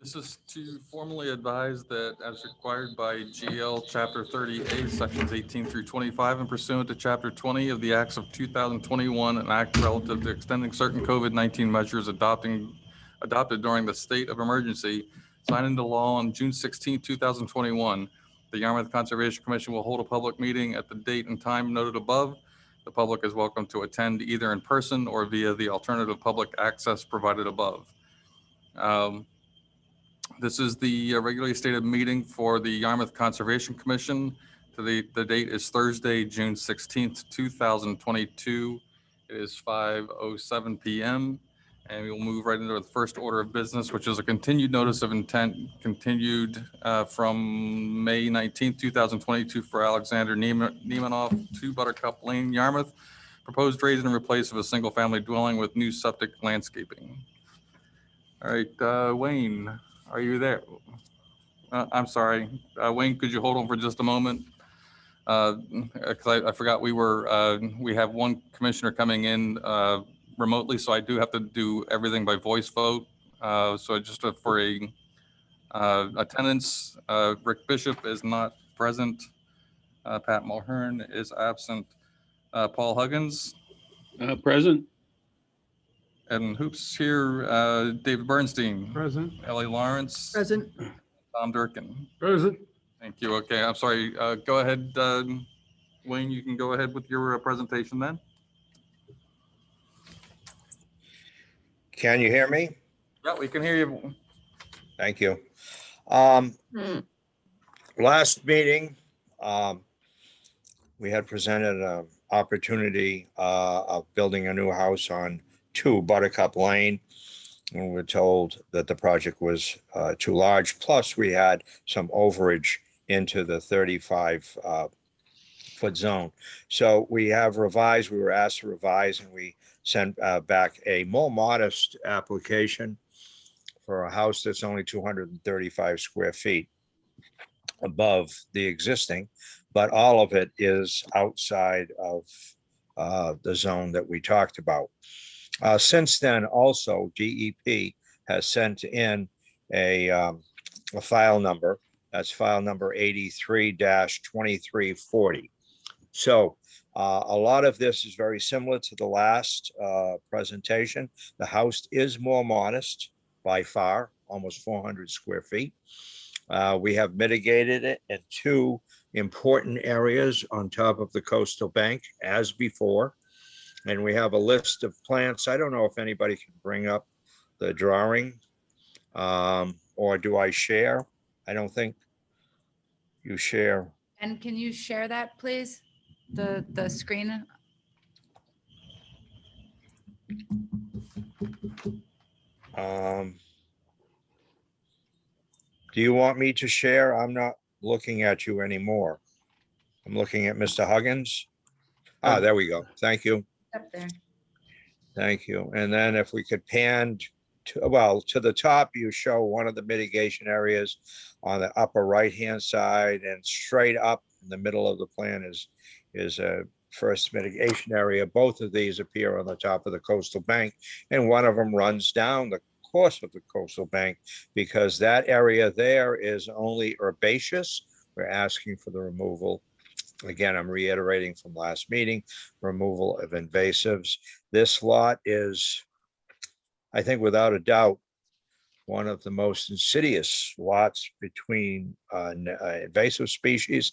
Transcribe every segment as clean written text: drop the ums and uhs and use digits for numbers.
This is to formally advise that as required by GL Chapter 30A, Sections 18 through 25, and pursuant to Chapter 20 of the Acts of 2021, an act relative to extending certain COVID-19 measures adopted during the state of emergency, signed into law on June 16, 2021, the Yarmouth Conservation Commission will hold a public meeting at the date and time noted above. The public is welcome to attend either in person or via the alternative public access provided above. This is the regularly stated meeting for the Yarmouth Conservation Commission. The date is Thursday, June 16th, 2022. It is 5:07 PM. And we will move right into the first order of business, which is a continued notice of intent continued from May 19th, 2022 for Alexander Niemanoff, 2 Buttercup Lane, Yarmouth. Proposed raise and replace of a single-family dwelling with new septic landscaping. All right, Wayne, are you there? I'm sorry, Wayne, could you hold on for just a moment? Because I forgot we have one commissioner coming in remotely, so I do have to do everything by voice vote. So just for attendance, Rick Bishop is not present. Pat Mulhern is absent. Paul Huggins. Present. And Hoops here. David Bernstein. Present. Ellie Lawrence. Present. Tom Durkin. Present. Thank you. Okay, I'm sorry. Go ahead, Wayne. You can go ahead with your presentation then. Can you hear me? Yeah, we can hear you. Thank you. Last meeting, we had presented an opportunity of building a new house on 2 Buttercup Lane. And we were told that the project was too large. Plus, we had some overage into the 35-foot zone. So we have revised. We were asked to revise, and we sent back a more modest application for a house that's only 235 square feet above the existing, but all of it is outside of the zone that we talked about. Since then, also, DEP has sent in a file number. That's file number 83-2340. So a lot of this is very similar to the last presentation. The house is more modest by far, almost 400 square feet. We have mitigated it in 2 important areas on top of the coastal bank as before. And we have a list of plants. I don't know if anybody can bring up the drawing, or do I share? I don't think you share. And can you share that, please? The screen? Do you want me to share? I'm not looking at you anymore. I'm looking at Mr. Huggins. There we go. Thank you. Up there. Thank you. And then if we could pan to the top, you show one of the mitigation areas on the upper right-hand side, and straight up in the middle of the plan is a first mitigation area. Both of these appear on the top of the coastal bank, and one of them runs down the course of the coastal bank because that area there is only herbaceous. We're asking for the removal. Again, I'm reiterating from last meeting, removal of invasives. This lot is, I think, without a doubt, one of the most insidious lots between invasive species,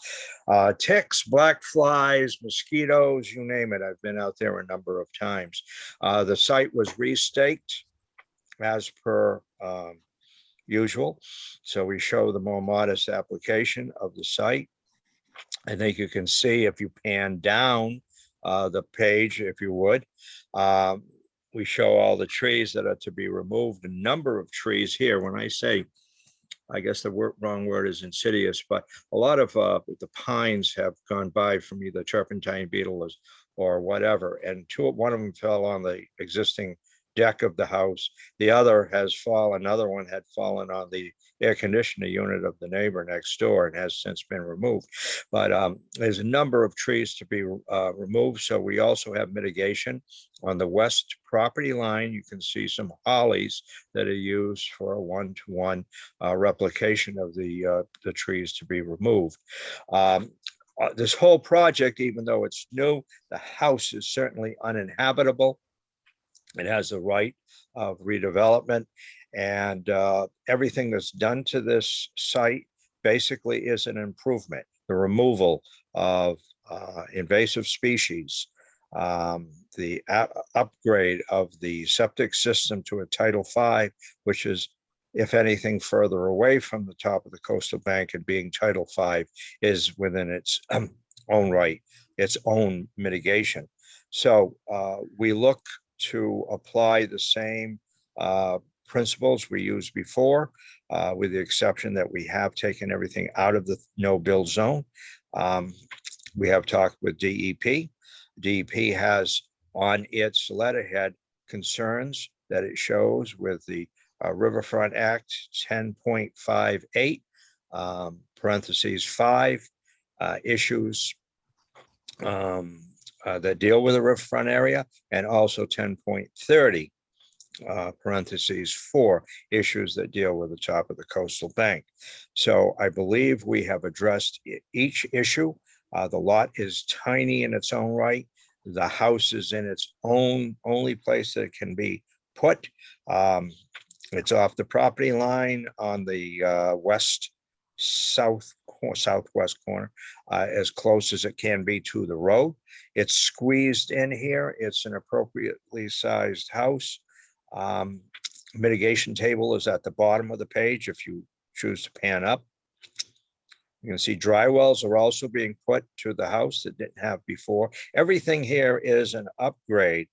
ticks, black flies, mosquitoes, you name it. I've been out there a number of times. The site was restaked as per usual. So we show the more modest application of the site. I think you can see if you pan down the page, if you would, we show all the trees that are to be removed, a number of trees here. When I say, I guess the wrong word is insidious, but a lot of the pines have gone by from either turpentine beetle or whatever. And one of them fell on the existing deck of the house. The other has fallen, another one had fallen on the air conditioner unit of the neighbor next door and has since been removed. But there's a number of trees to be removed. So we also have mitigation on the west property line. You can see some hollies that are used for a one-to-one replication of the trees to be removed. This whole project, even though it's new, the house is certainly uninhabitable. It has a right of redevelopment, and everything that's done to this site basically is an improvement. The removal of invasive species, the upgrade of the septic system to a Title V, which is, if anything, further away from the top of the coastal bank, and being Title V is within its own right, its own mitigation. So we look to apply the same principles we used before, with the exception that we have taken everything out of the no-build zone. We have talked with DEP. DEP has on its letterhead concerns that it shows with the Riverfront Act 10.58, parentheses 5, issues that deal with the riverfront area, and also 10.30, parentheses 4, issues that deal with the top of the coastal bank. So I believe we have addressed each issue. The lot is tiny in its own right. The house is in its own only place that it can be put. It's off the property line on the southwest corner, as close as it can be to the road. It's squeezed in here. It's an appropriately sized house. Mitigation table is at the bottom of the page if you choose to pan up. You can see dry wells are also being put to the house that didn't have before. Everything here is an upgrade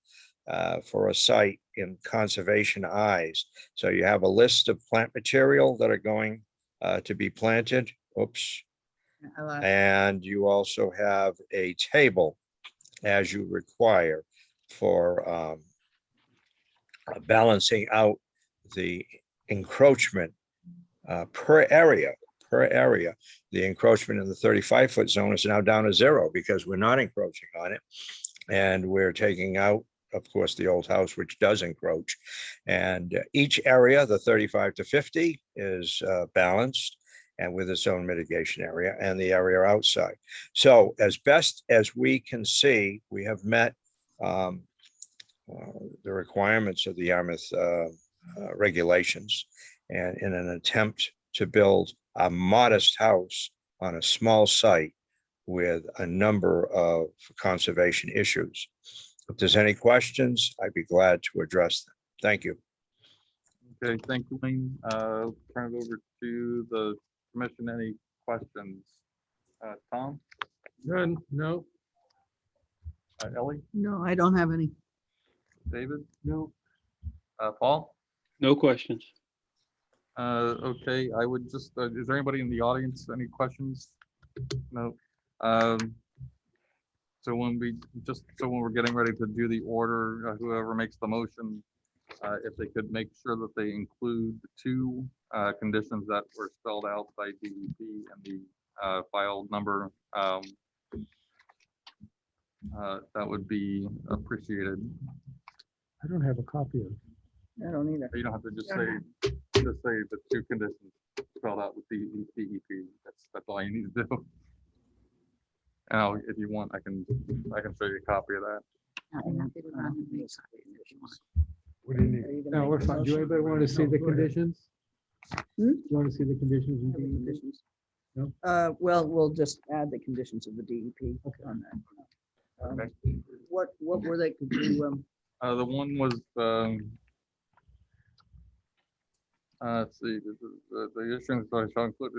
for a site in conservation eyes. So you have a list of plant material that are going to be planted. Oops. And you also have a table as you require for balancing out the encroachment per area. The encroachment in the 35-foot zone is now down to 0 because we're not encroaching on it. And we're taking out, of course, the old house, which does encroach. And each area, the 35 to 50, is balanced and with its own mitigation area, and the area outside. So as best as we can see, we have met the requirements of the Yarmouth regulations, and in an attempt to build a modest house on a small site with a number of conservation issues. If there's any questions, I'd be glad to address them. Thank you. Okay, thank you, Wayne. Turn it over to the commission. Any questions? Tom? None, no. Ellie? No, I don't have any. David? No. Paul? No questions. Okay, I would just, is there anybody in the audience, any questions? No. So when we're getting ready to do the order, whoever makes the motion, if they could make sure that they include the 2 conditions that were spelled out by DEP and the file number, that would be appreciated. I don't have a copy of it. I don't either. You don't have to just say the 2 conditions spelled out with the DEP. That's all you need to do. Now, if you want, I can show you a copy of that. What do you need? No, we're fine. Do anybody want to see the conditions? Hmm? You want to see the conditions? in DEP? Conditions. No? Well, we'll just add the conditions of the DEP on that. Okay. What were they? Could you, The one was, let's see, the issuance shall include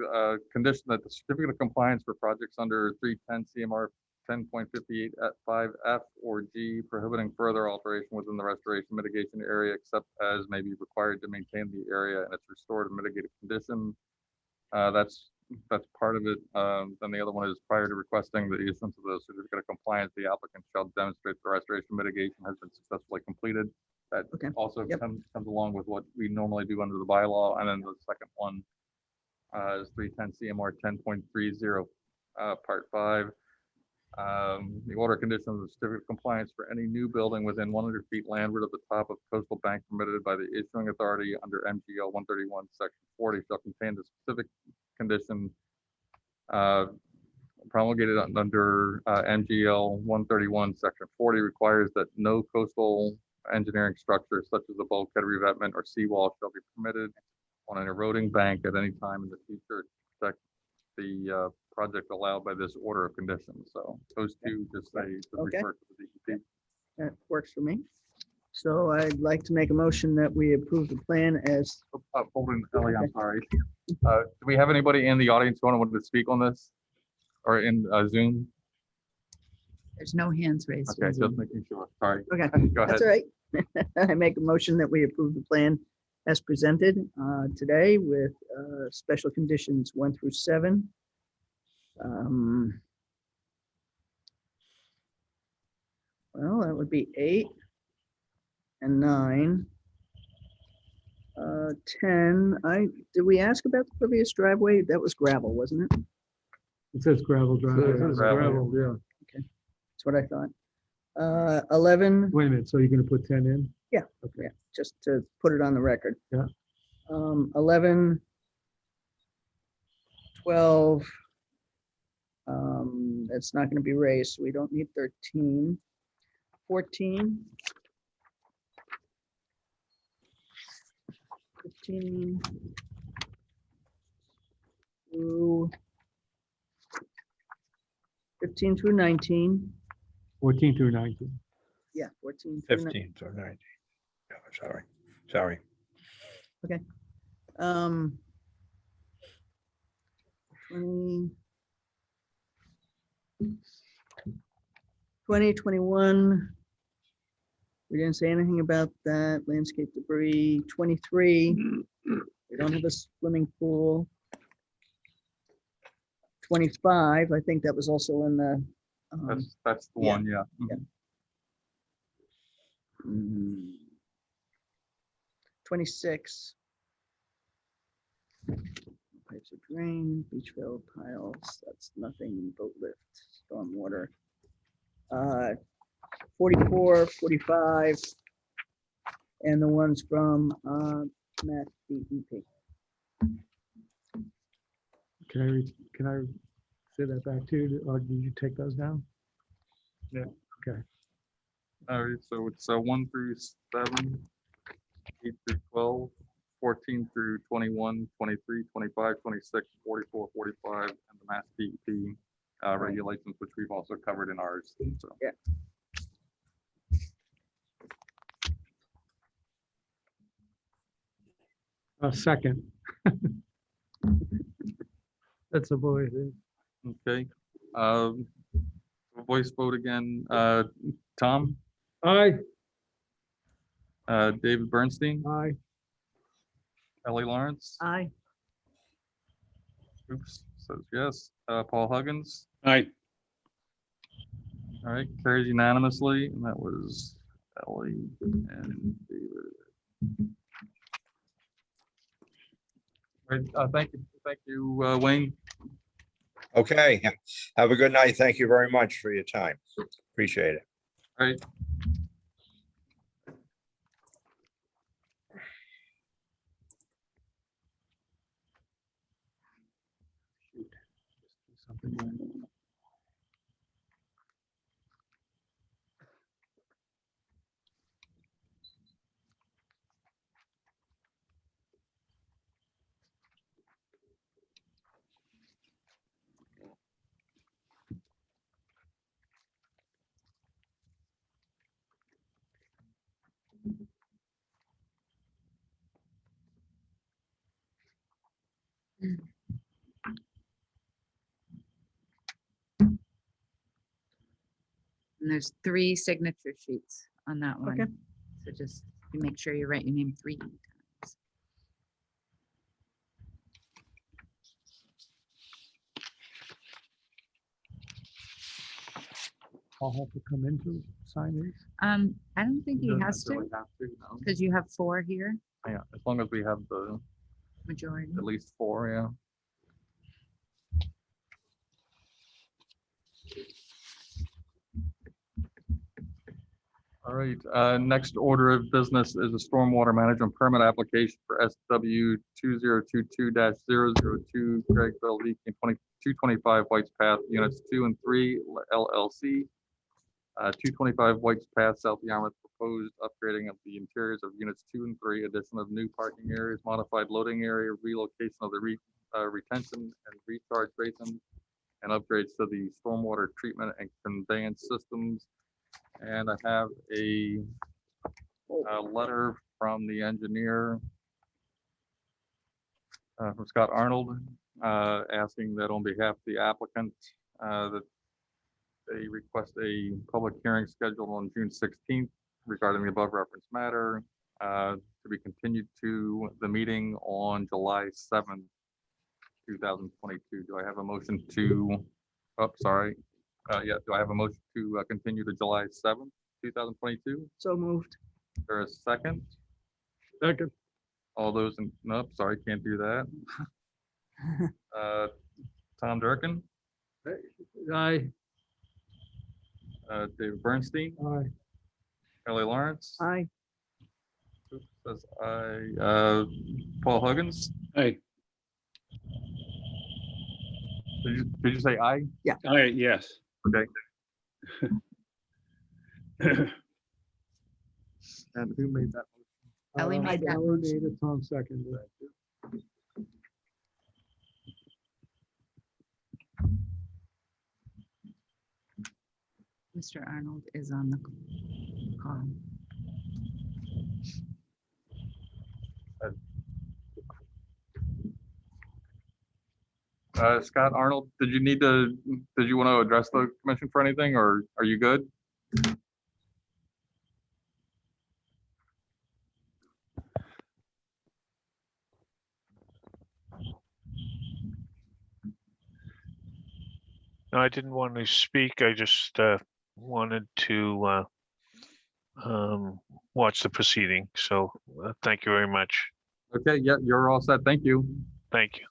condition that the certificate of compliance for projects under 310 CMR 10.58 at 5F or G prohibiting further alteration within the restoration mitigation area except as may be required to maintain the area in its restored and mitigated condition. That's That's part of it. Then the other one is prior to requesting the issuance of the certificate of compliance, the applicant shall demonstrate the restoration mitigation has been successfully completed. That Okay. also Yep. comes along with what we normally do under the bylaw. And then the second one is 310 CMR 10.30, Part 5. The order of conditions of the certificate of compliance for any new building within 100 feet landward of the top of coastal bank permitted by the issuing authority under MGL 131, Section 40 shall contain the specific condition promulgated under MGL 131, Section 40 requires that no coastal engineering structure such as a bulkhead revetment or seawall shall be permitted on an eroding bank at any time in the future to protect the project allowed by this order of conditions. So those two just say, to Okay. refer to the DEP. That works for me. So I'd like to make a motion that we approve the plan as, Hold on, Ellie, I'm sorry. Do we have anybody in the audience who wanted to speak on this? Or in Zoom? There's no hands raised. Okay, just making sure. Sorry. okay, Go ahead. that's all right. I make a motion that we approve the plan as presented today with special conditions 1 through 7. Well, that would be 8 and 9. 10, did we ask about the previous driveway? That was gravel, wasn't it? It says gravel driveway. Says It's gravel. gravel, yeah. That's what I thought. 11, Wait a minute, so you're gonna put 10 in? Yeah. Okay. just to put it on the record. Yeah. 11, 12. That's not going to be raised, so we don't need 13. 14. 15. Through 15 through 19. 14 through 19. Yeah, 14 through 15 or 19. No, sorry. Um, 20, 21. We didn't say anything about that. Landscape debris. 23. We don't have a swimming pool. 25. I think that was also in the. That's the yeah, one, yeah. yeah. 26. Pipes of drain, beach fill piles, that's nothing, boat lift, stormwater. 44, 45, and the ones from Mass DEP. Can I say that back to you, or did you take those down? All right, so it's 1 through 7, 8 through 12, 14 through 21, 23, 25, 26, 44, 45, and the Mass DEP regulations, which we've also covered in ours. So Second. That's a boy. okay, voice vote again. Tom, Aye. David Bernstein, Aye. Ellie Lawrence. Aye. Oops, says yes. Paul Huggins. Aye. All right, carries unanimously, and that was Ellie and David. All right, thank you, Wayne. Okay, have a good night. Thank you very much for your time. Appreciate it. All right. And there's 3 signature sheets on that one. Okay. So just make sure you write your name 3 times. Paul have to come in to sign these? I don't think he Doesn't has to, necessarily have to, no. because you have 4 here, Yeah, as long as we have the, majority. at least 4, yeah. All right, next order of business is a stormwater management permit application for SW 2022-002 Greg Beldeke and 225 White's Path, units 2 and 3 LLC. 225 White's Path, South Yarmouth, proposed upgrading of the interiors of units 2 and 3, addition of new parking areas, modified loading area, relocation of the retention and recharge basin, and upgrades to the stormwater treatment and conveyance systems. And I have a letter from the engineer, from Scott Arnold, asking that on behalf of the applicant, that they request a public hearing scheduled on June 16th regarding the above referenced matter, to be continued to the meeting on July 7th, 2022. Do I have a motion to, oh, sorry. Yeah, do I have a motion to continue to July 7th, 2022? So moved. Is there a second? Second. All those in, nope, sorry, can't do that. Tom Durkin, Aye. David Bernstein, Aye. Kelly Lawrence. Aye. Says aye. Paul Huggins. Hey, Did you say aye? all right, yes. Okay. And who made that? Ellie made that Ellie motion. made it, Tom seconded. Mr. Arnold is on the call. Scott Arnold, did you want to address the commission for anything, or are you good? No, I didn't want to speak. I just wanted to watch the proceeding. So thank you very much. Okay, yeah, you're all set. Thank you. Thank you.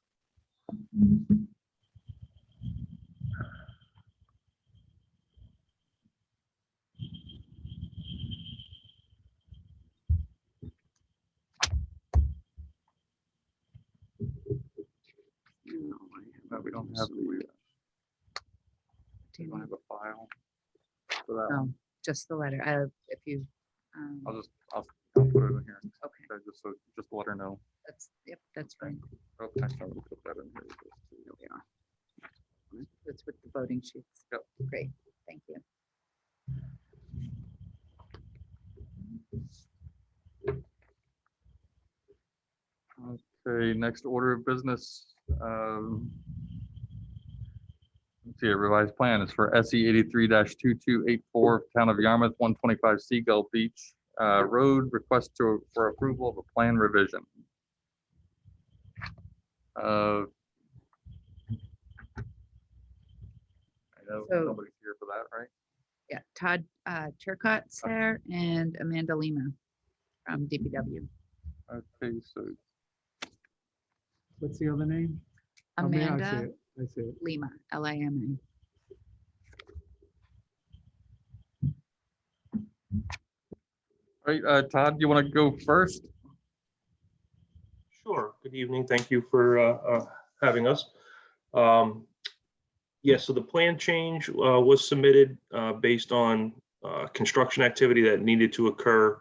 No, we don't have the, Do we you don't need- have a file for that. Oh, just the letter. If you, I'll put it in here. okay, Okay, just to let her know. yep, that's fine. Okay, so we'll put that in here. Here we are. It's with the voting sheets. Yep. Great, thank you. Okay, next order of business. Let's see, a revised plan is for SE 83-2284, Town of Yarmouth, 125 Seagull Beach Road, request for approval of a plan revision. I know So- nobody's here for that, right? Yeah, Todd Turcotte's there and Amanda Lima from DPW. Okay, so What's the other name? Oh, man, I see Amanda it. I see it. Lima, Lima. all right, Todd, you want to go first? Sure. Good evening. Thank you for having us. Yes, so the plan change was submitted based on construction activity that needed to occur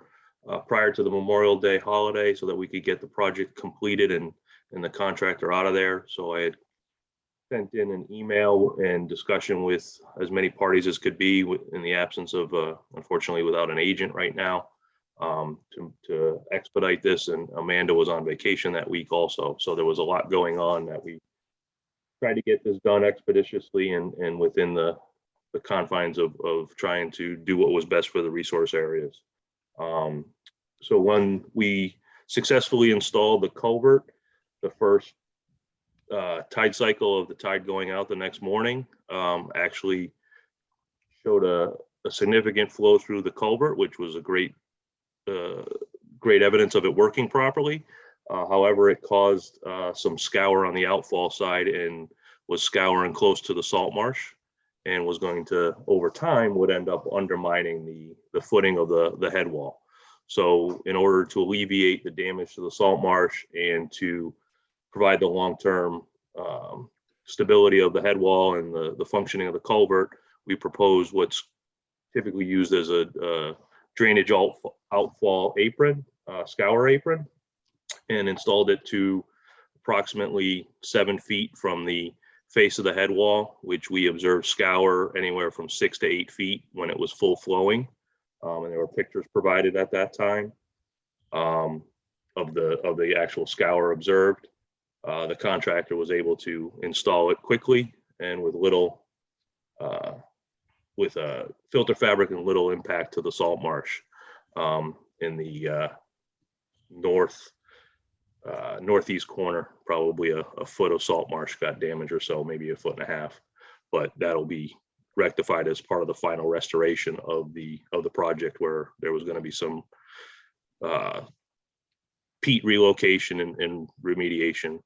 prior to the Memorial Day holiday so that we could get the project completed and the contractor out of there. So I had sent in an email and discussion with as many parties as could be in the absence of, unfortunately, without an agent right now. To expedite this, and Amanda was on vacation that week also, so there was a lot going on that we tried to get this done expeditiously and within the confines of trying to do what was best for the resource areas. So when we successfully installed the culvert, the first tide cycle of the tide going out the next morning actually showed a significant flow through the culvert, which was a great evidence of it working properly. However, it caused some scour on the outfall side and was scouring close to the salt marsh, and was going to, over time, would end up undermining the footing of the head wall. So in order to alleviate the damage to the salt marsh and to provide the long-term stability of the head wall and the functioning of the culvert, we propose what's typically used as a drainage outfall apron, scour apron, and installed it to approximately 7 feet from the face of the head wall, which we observed scour anywhere from 6 to 8 feet when it was full flowing. And there were pictures provided at that time of the actual scour observed. The contractor was able to install it quickly and with little, with a filter fabric and little impact to the salt marsh in the northeast corner. Probably a foot of salt marsh got damaged or so, maybe 1.5 feet, but that'll be rectified as part of the final restoration of the project, where there was going to be some peat relocation and remediation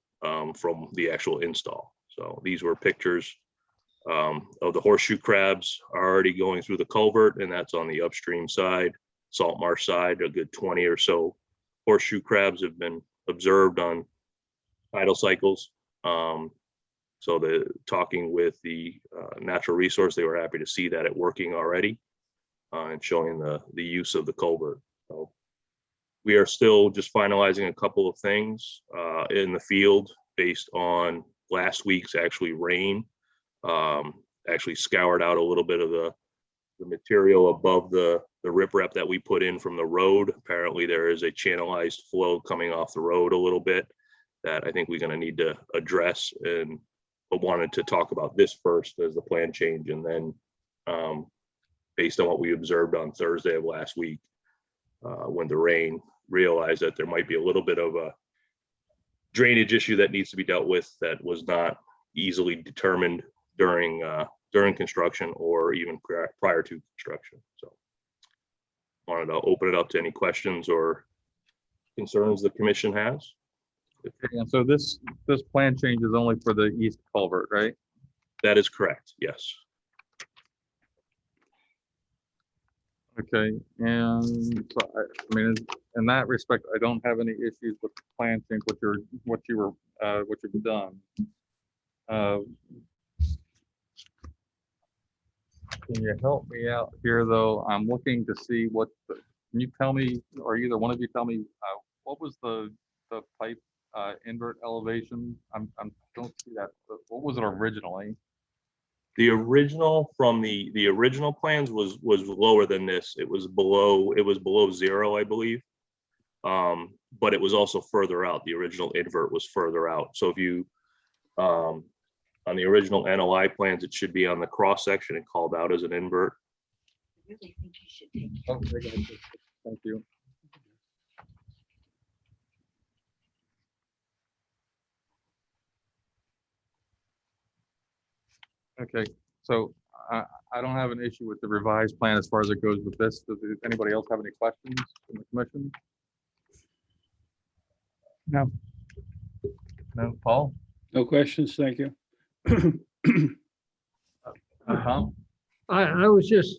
from the actual install. So these were pictures of the horseshoe crabs already going through the culvert, and that's on the upstream side, salt marsh side. A good 20 or so horseshoe crabs have been observed on tidal cycles. So talking with the natural resource, they were happy to see that it working already and showing the use of the culvert. So we are still just finalizing a couple of things in the field based on last week's rain. Actually scoured out a little bit of the material above the riprap that we put in from the road. Apparently there is a channelized flow coming off the road a little bit that I think we're going to need to address, but wanted to talk about this first as the plan change, and then based on what we observed on Thursday of last week when the rain, realized that there might be a little bit of a drainage issue that needs to be dealt with that was not easily determined during construction or even prior to construction. So wanted to open it up to any questions or concerns the commission has. And so this plan change is only for the east culvert, right? That is correct, yes. Okay, and so I mean, in that respect, I don't have any issues with the plan change, what you've done. Can you help me out here, though? I'm looking to see can you tell me, or either one of you tell me, what was the pipe invert elevation? I don't see that. What was it originally? The original from the original plans was lower than this. It was below 0, I believe. But it was also further out. The original invert was further out. So if you on the original NOI plans, it should be on the cross section and called out as an invert. Oh, thank you. Okay, so I don't have an issue with the revised plan as far as it goes with this. Does anybody else have any questions from the commission? No. No, Paul? No questions, thank you. Tom? I was just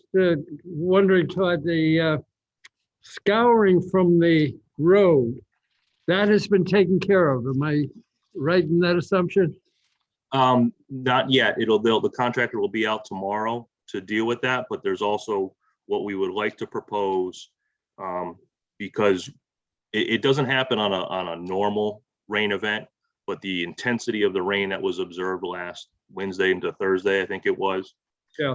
wondering, Todd, the scouring from the road, that has been taken care of. Am I right in that assumption? Not yet. The contractor will be out tomorrow to deal with that, but there's also what we would like to propose, because it doesn't happen on a normal rain event, but the intensity of the rain that was observed last Wednesday into Thursday, I think it was. Yeah.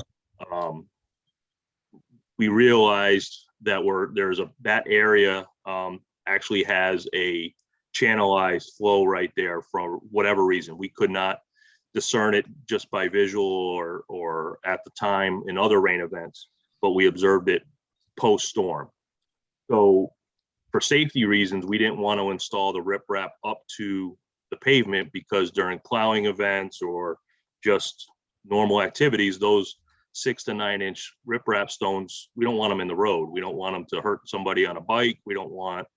We realized that that area actually has a channelized flow right there for whatever reason. We could not discern it just by visual or at the time in other rain events, but we observed it post-storm. So for safety reasons, we didn't want to install the riprap up to the pavement, because during plowing events or just normal activities, those 6 to 9 inch riprap stones, we don't want them in the road. We don't want them to hurt somebody on a bike. We don't want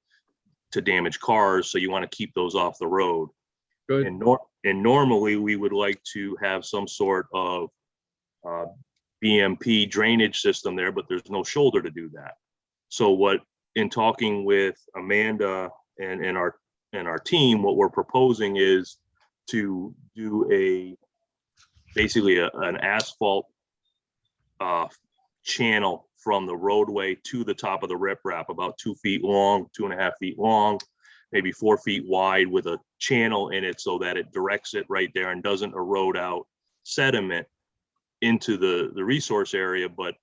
to damage cars. So you want to keep those off the road. Good. And normally we would like to have some sort of BMP drainage system there, but there's no shoulder to do that. So what, in talking with Amanda and our team, what we're proposing is to do basically an asphalt channel from the roadway to the top of the riprap, about 2 feet long, 2.5 feet long, maybe 4 feet wide, with a channel in it so that it directs it right there and doesn't erode out sediment into the resource area, but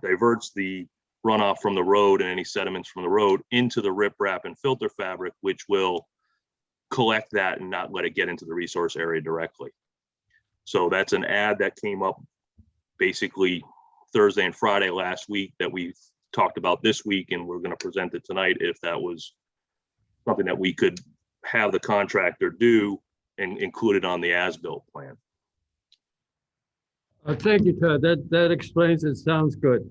diverts the runoff from the road and any sediments from the road into the riprap and filter fabric, which will collect that and not let it get into the resource area directly. So that's an ad that came up basically Thursday and Friday last week that we talked about this week, and we're going to present it tonight if that was something that we could have the contractor do and include it on the as-built plan. Thank you, Todd. That explains it. Sounds good.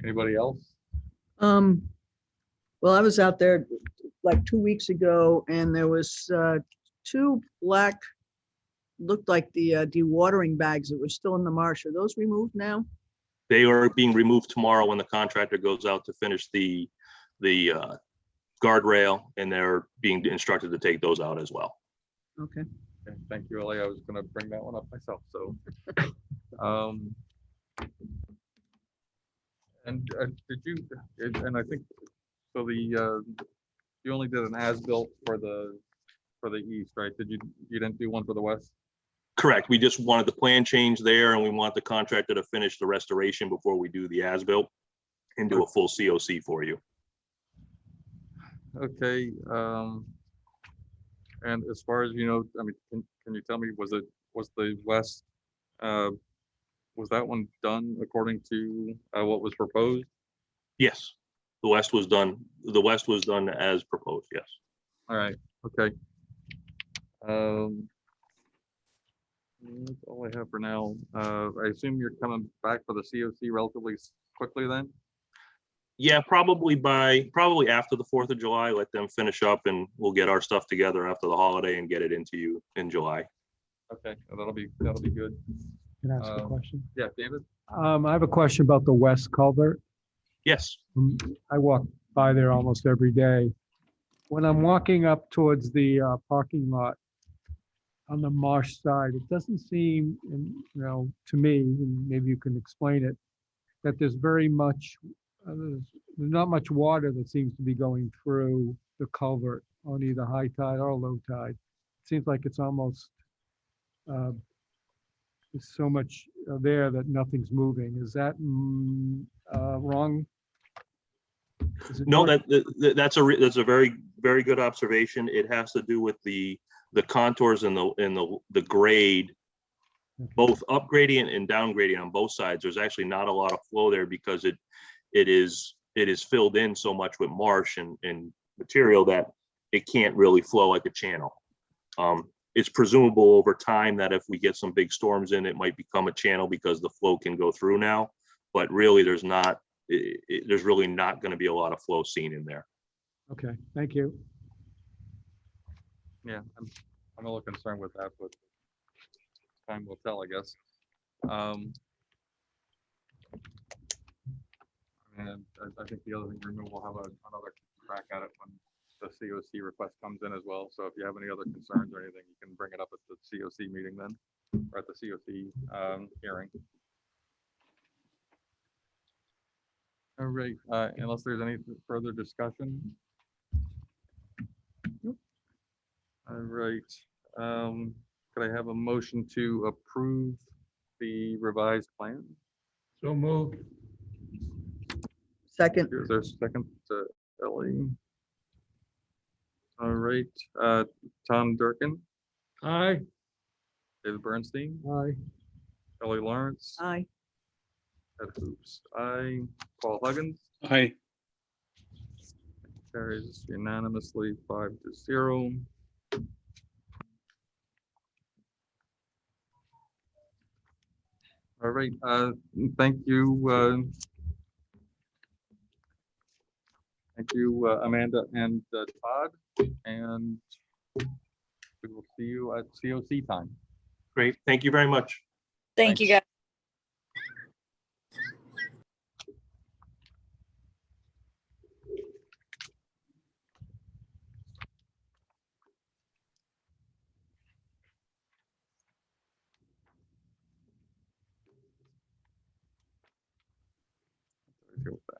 Anybody else? Well, I was out there like 2 weeks ago and there was 2 black, looked like the dewatering bags that were still in the marsh. Are those removed now? They are being removed tomorrow when the contractor goes out to finish the guardrail, and they're being instructed to take those out as well. Okay. Okay, thank you, Ellie. I was gonna bring that one up myself, so. And did you, and I think, so you only did an as-built for the east, right? You didn't do one for the west? Correct. We just wanted the plan change there, and we want the contractor to finish the restoration before we do the as-built and do a full COC for you. Okay, and as far as you know, I mean, can you tell me, was the west, was that one done according to what was proposed? Yes, the west was done. The west was done as proposed. Yes. All right, okay. That's all I have for now. I assume you're coming back for the COC relatively quickly then? Yeah, probably after the 4th of July. Let them finish up, and we'll get our stuff together after the holiday and get it into you in July. Okay, that'll be good. Can I ask a Um, question? Yeah, David? I have a question about the west culvert. Yes. I walk by there almost every day. When I'm walking up towards the parking lot on the marsh side, it doesn't seem, to me, and maybe you can explain it, that there's very much, there's not much water that seems to be going through the culvert on either high tide or low tide. It seems like it's almost, there's so much there that nothing's moving. Is that wrong? Is it No, north? that's a very, very good observation. It has to do with the contours and the grade, both up gradient and down gradient on both sides. There's actually not a lot of flow there because it is filled in so much with marsh and material that it can't really flow like a channel. It's presumable over time that if we get some big storms in, it might become a channel because the flow can go through now, but really there's really not going to be a lot of flow seen in there. Okay, thank you. Yeah, I'm a little concerned with that, but time will tell, I guess. And I think the other thing, we'll have another crack at it when the COC request comes in as well. So if you have any other concerns or anything, you can bring it up at the COC meeting then, or at the COC hearing. All right, unless there's any further discussion. All right, could I have a motion to approve the revised plan? So moved. Second. Is there a second to Ellie? All right, Tom Durkin, Aye. David Bernstein, Aye. Ellie Lawrence, Aye. Ed Hoops, aye, Paul Huggins, Aye. carries unanimously 5-0. All right, thank you. Thank you, Amanda and Todd, and we will see you at COC time. Great. Thank you very much. Thank you, Thanks. guys. Deal with that.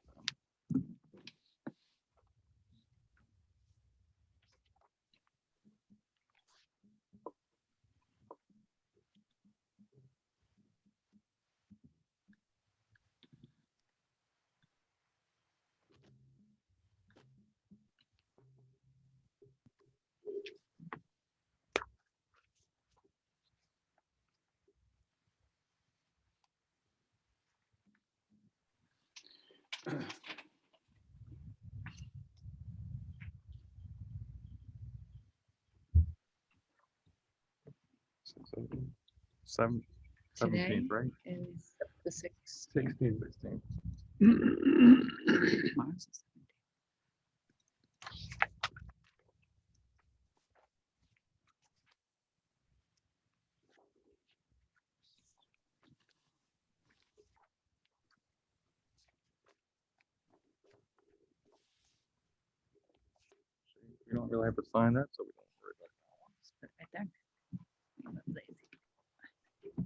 Seven, Today 17th, right? is the 6th. 16. 16th. Tomorrow's the 17th. We don't really have to sign that, so we don't worry about Put it right there. I'm lazy. it.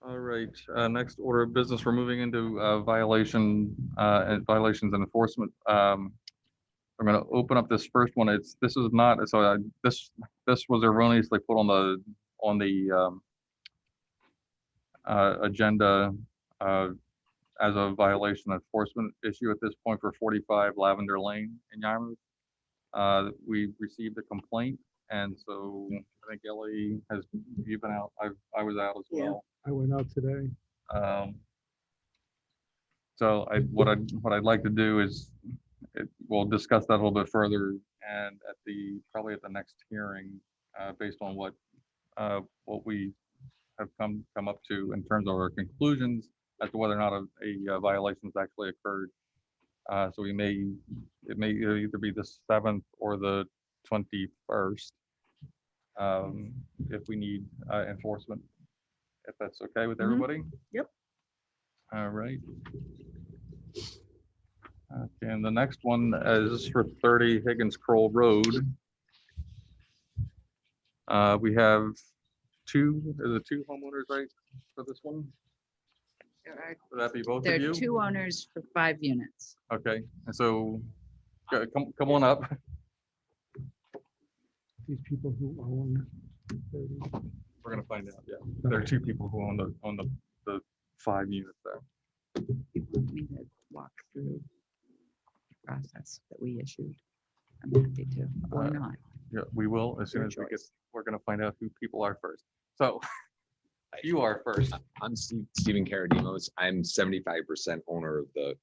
All right, next order of business, we're moving into violations and enforcement. I'm going to open up this first one. This is not, so this was erroneously put on the agenda as a violation enforcement issue at this point for 45 Lavender Lane in Yarmouth. We received a complaint, and so I think Ellie you've been out. I was out as Yeah. well. I went out today. So what I'd like to do is we'll discuss that a little bit further, and probably at the next hearing, based on what we have come up to in terms of our conclusions as to whether or not a violation has actually occurred. So it may either be the 7th or the 21st, if we need enforcement, if that's okay with Mhm. everybody. Yep. All right. Okay, and the next one is for 30 Higgins Kroll Road. We have two homeowners, right, for this one? Would that be both There of are you? 2 owners for 5 units. Okay, and so come on up. These people who own 30. We're gonna find out. Yeah, there are 2 people who own the 5 units there. You want me to walk through the process that we issued? I'm happy to, or not. Yeah, we will as soon Your as we get. choice. We're gonna find out who people are first. So you are first. I'm Stephen Karadimos. I'm 75% owner of the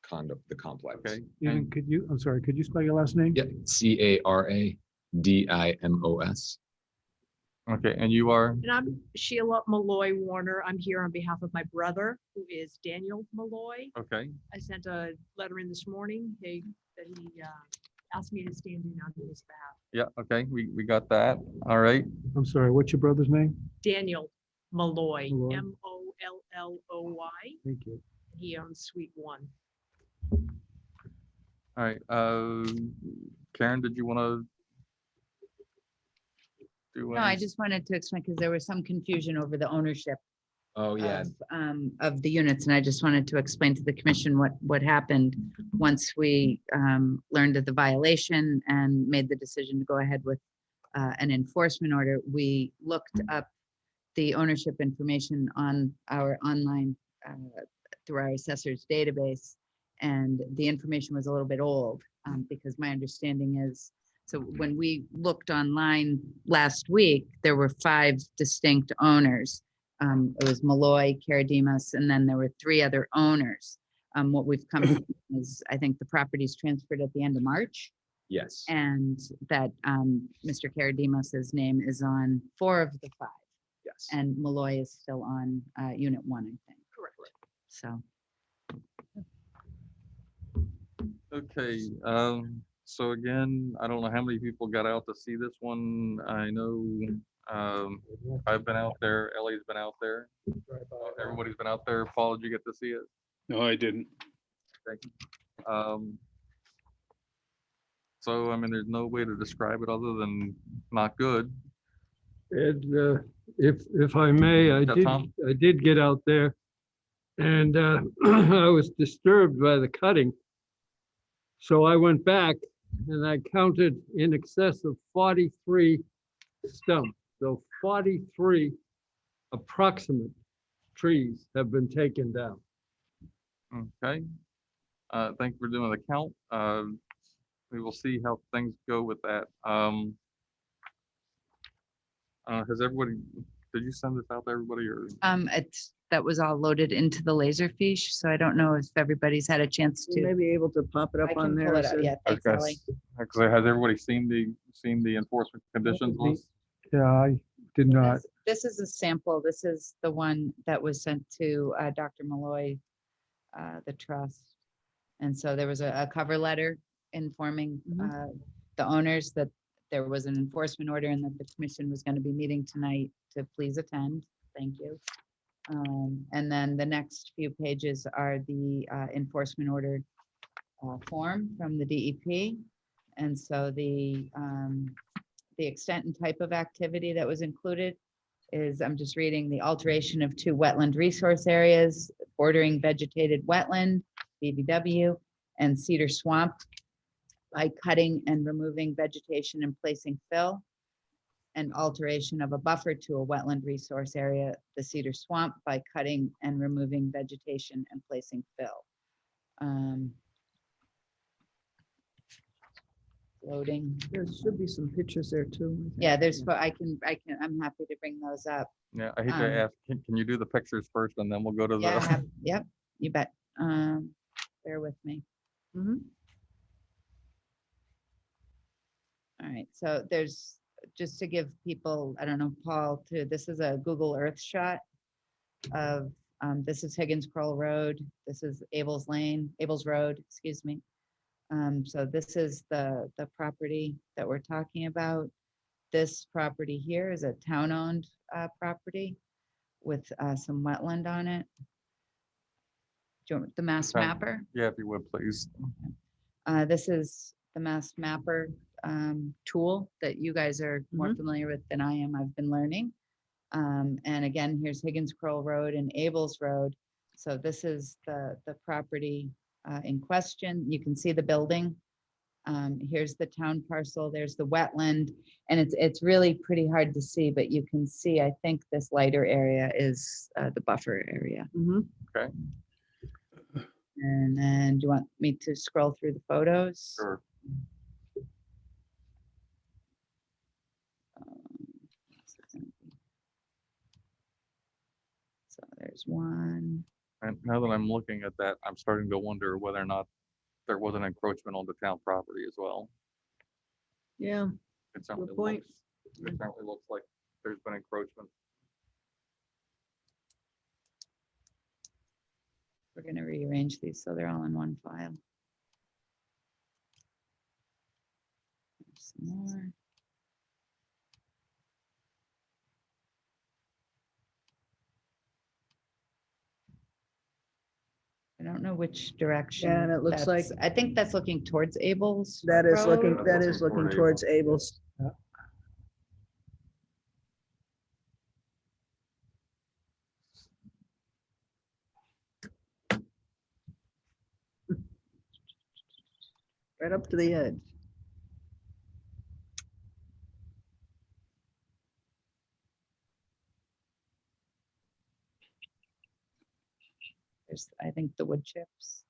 complex. Okay. Stephen, And I'm sorry, could you spell your last name? Yeah, Caradimos. okay, and you are. And I'm Sheila Malloy Warner. I'm here on behalf of my brother, who is Daniel Malloy. Okay. I sent a letter in this morning. That he asked me to stand in on his behalf. Yeah. Okay. We got that. All right. I'm sorry, what's your brother's name? Daniel Malloy, Malloy. Molloy. Thank you. He owns Suite 1. All right. Karen, did you want to do? No, I just wanted to explain, because there was some confusion over the ownership Oh, yeah. of the units, and I just wanted to explain to the commission what happened once we learned of the violation and made the decision to go ahead with an enforcement order. We looked up the ownership information on our online through our assessor's database, and the information was a little bit old, because my understanding is, so when we looked online last week, there were 5 distinct owners. It was Malloy, Karadimos, and then there were 3 other owners. What we've come to is, I think the property's transferred at the end of March. Yes, and that Mr. Karadimos's name is on 4 of the 5, yes. and Malloy is still on Unit 1, I think. Correct. So, Okay, so again, I don't know how many people got out to see this one. I know, I've been out there, Ellie's been out there. Everybody's been out there. Paul, did you get to see it? No, I didn't. Thank you. So, I mean, there's no way to describe it other than not good. And if I may, Yeah, Tom? I did get out there and I was disturbed by the cutting. So I went back and I counted in excess of 43 stumps. So 43 approximate trees have been taken down. Okay. Thank you for doing the count. We will see how things go with that. Has everybody, did you send this out to everybody or? that was all loaded into the Laserfish, so I don't know if everybody's had a chance You may to. be able to pop it I up on can there. pull it as up. a- Yeah, thanks, Okay. Ellie. Actually, has everybody seen the enforcement conditions The- list? Yeah, I did not. This is a sample. This is the one that was sent to Dr. Malloy, the trust. And so there was a cover letter informing the owners that there was an enforcement order and that the commission was going to be meeting tonight to please attend. Thank you. And then the next few pages are the enforcement order form from the DEP. And so the extent and type of activity that was included is, I'm just reading, the alteration of 2 wetland resource areas, bordering vegetated wetland, BVW, and cedar swamp by cutting and removing vegetation and placing fill, and alteration of a buffer to a wetland resource area, the cedar swamp, by cutting and removing vegetation and placing fill. Loading. There should be some pictures there too. I think. Yeah, there's, I'm happy to bring those up. Yeah, I hate Um, to ask, can you do the pictures first and then we'll go to Yeah, I the, have- yep, you bet. Bear with me. Mhm. All right, so there's, just to give people, I don't know, Paul, too, this is a Google Earth shot of, this is Higgins Kroll Road, this is Abel's Road, excuse me. So this is the property that we're talking about. This property here is a town-owned property with some wetland on it. Do you want the mass Okay. mapper? yeah, if you would, please. This is the mass mapper tool that you guys are more familiar with than I am. I've been learning. And again, here's Higgins Kroll Road and Abel's Road. So this is the property in question. You can see the building. Here's the town parcel. There's the wetland. And it's really pretty hard to see, but you can see, I think this lighter area is the buffer area. Mhm. Okay, And then do you want me to scroll through the photos? sure. What's it gonna be? So there's one. And now that I'm looking at that, I'm starting to wonder whether or not there was an encroachment on the town property as well. Yeah, It certainly point. looks like there's been encroachment. We're gonna rearrange these so they're all in one file. There's some more. I don't know which direction. and it looks like- I think that's looking towards Abel's. that is looking, Road. that is looking towards Abel's. Right up to the edge. There's, I think, the wood chips.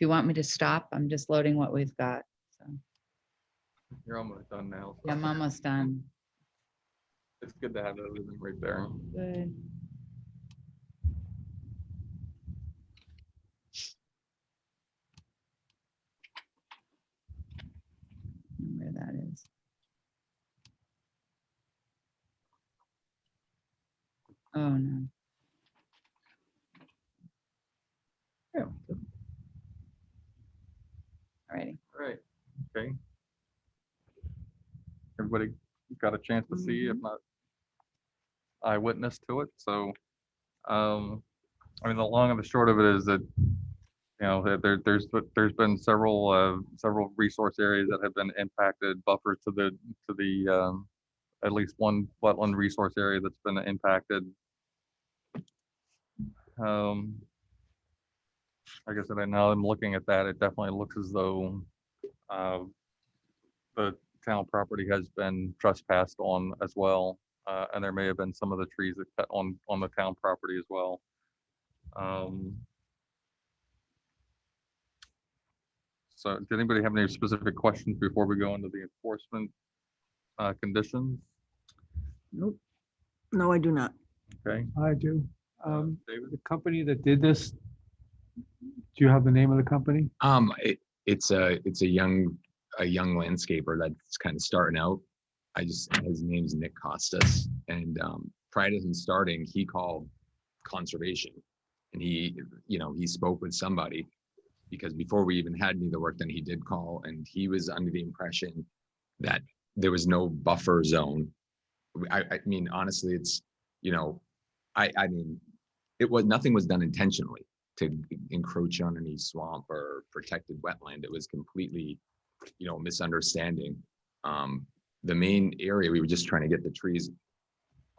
If you want me to stop, I'm just loading what we've got. So You're almost done now. yeah, I'm almost done. It's good to have everything right there. Good. Where that is. Oh, no. There we go. Alrighty. Right, okay. Everybody got a chance to see, if not eyewitness to it, so, I mean, the long and the short of it is that, you know, that there's been several resource areas that have been impacted, buffers to the, at least one wetland resource area that's been impacted. Like I said, now I'm looking at that, it definitely looks as though the town property has been trespassed on as well. And there may have been some of the trees that cut on the town property as well. So did anybody have any specific questions before we go into the enforcement conditions? Nope. No, I do not. Okay, I do. David? The company that did this, do you have the name of the company? It's a young landscaper that's kind of starting out. His name's Nick Costas, and prior to him starting, he called conservation, and he spoke with somebody, because before we even had any of the work done, he did call, and he was under the impression that there was no buffer zone. I mean, honestly, it's, I mean, nothing was done intentionally to encroach on any swamp or protected wetland. It was completely, misunderstanding. The main area, we were just trying to get the trees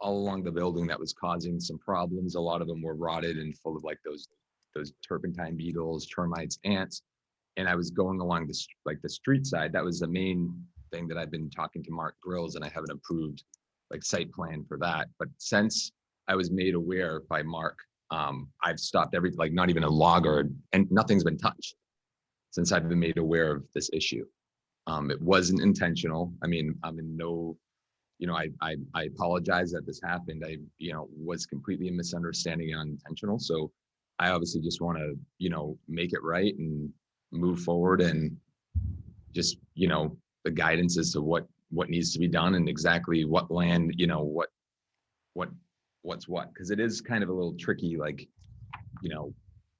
all along the building that was causing some problems. A lot of them were rotted and full of like those turpentine beetles, termites, ants. And I was going along the street side. That was the main thing that I've been talking to Mark Grills, and I have an approved site plan for that. But since I was made aware by Mark, I've stopped everything, not even a logger, and nothing's been touched since I've been made aware of this issue. It wasn't intentional. I mean, I'm in no, I apologize that this happened. I, was completely a misunderstanding and unintentional. So I obviously just want to, make it right and move forward, and just, the guidance as to what needs to be done and exactly what land, what's what, because it is kind of a little tricky.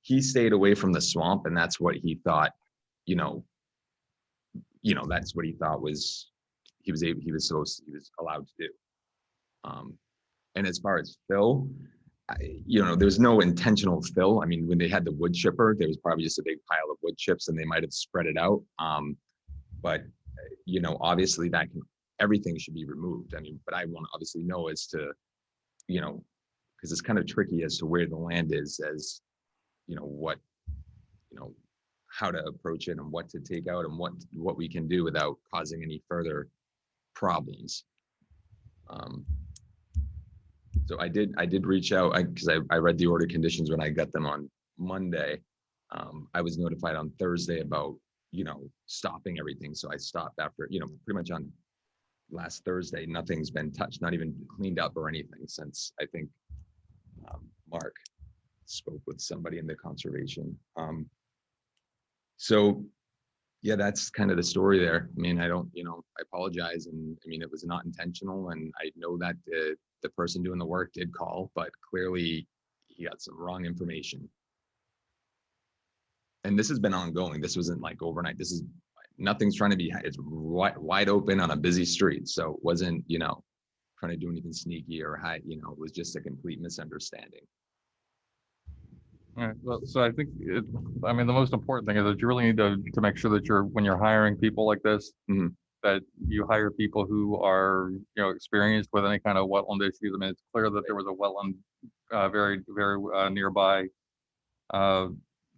He stayed away from the swamp, and that's what he thought, that's what he thought he was allowed to do. And as far as fill, there's no intentional fill. I mean, when they had the wood chipper, there was probably just a big pile of wood chips, and they might have spread it out. But obviously everything should be removed. I mean, but I want to obviously know as to, because it's kind of tricky as to where the land is, as what, how to approach it and what to take out and what we can do without causing any further problems. So I did reach out, because I read the order conditions when I got them on Monday. I was notified on Thursday about, stopping everything. So I stopped after, pretty much on last Thursday. Nothing's been touched, not even cleaned up or anything, since I think Mark spoke with somebody in the conservation. So yeah, that's kind of the story there. I mean, I apologize. And I mean, it was not intentional. And I know that the person doing the work did call, but clearly he got some wrong information. And this has been ongoing. This wasn't like overnight. Nothing's trying to be, it's wide open on a busy street. So it wasn't, trying to do anything sneaky or hide, it was just a complete misunderstanding. All right, well, so I think, the most important thing is that you really need to make sure that when you're hiring people like this, that you hire people who are, experienced with any kind of wetland issues. I mean, it's clear that there was a wetland very, very nearby.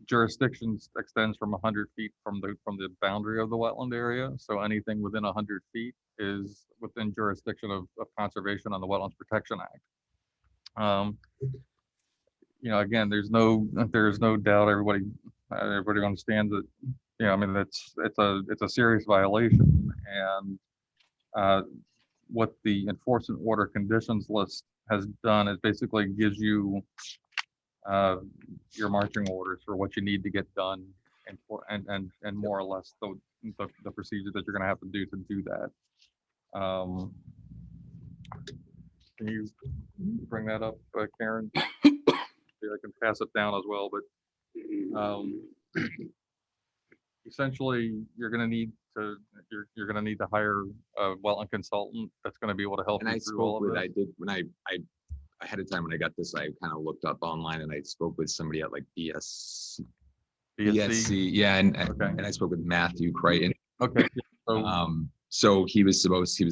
Jurisdiction extends from 100 feet from the boundary of the wetland area. So anything within 100 feet is within jurisdiction of conservation on the Wetlands Protection Act. Again, there's no doubt everybody everybody understands that, you know, I mean, it's a serious violation, and what the enforcement order conditions list has done is basically gives you your marching orders for what you need to get done, and more or less the procedure that you're gonna have to do that. Can you bring that up, Karen? Maybe I can pass it down as well, but essentially, you're gonna need to hire a wetland consultant that's gonna be able to help And you I through all spoke of with, I this. did, when I ahead of time when I got this, I kind of looked up online and I spoke with somebody at like BSC, yeah, Okay. and I spoke with Matthew Crichton. Okay, so, So he was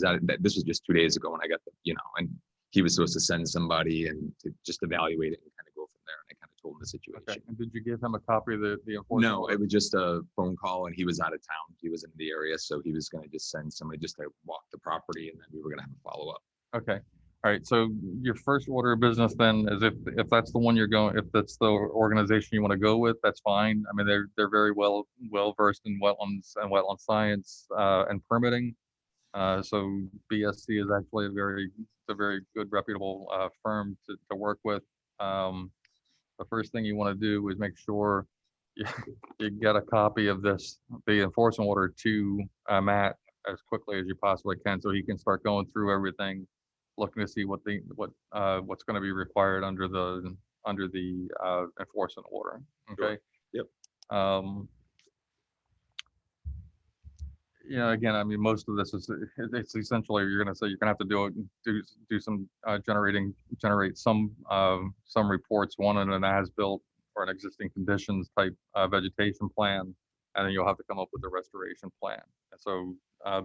out, this was just 2 days ago when I got the, you know, and he was supposed to send somebody and to just evaluate it and kind of go from there. And I kind of told him the okay, situation. and did you give him a copy of the enforcement? No, order? it was just a phone call and he was out of town. He was in the area. So he was gonna just send somebody just to walk the property and then we were gonna have a follow-up. Okay, all right, so your first order of business then is if that's the one you're going, if that's the organization you want to go with, that's fine. I mean, they're very well versed in wetlands and wetland science and permitting. So BSC is actually a very good reputable firm to work with. The first thing you want to do is make sure you get a copy of the enforcement order to Matt as quickly as you possibly can, so he can start going through everything, looking to see what's going to be required under the enforcement order. Okay. Yep. Yeah, again, I mean, most of this is, it's essentially, you're gonna have to do some generate some reports, one in an as-built or an existing conditions type vegetation plan, and then you'll have to come up with a restoration plan. And so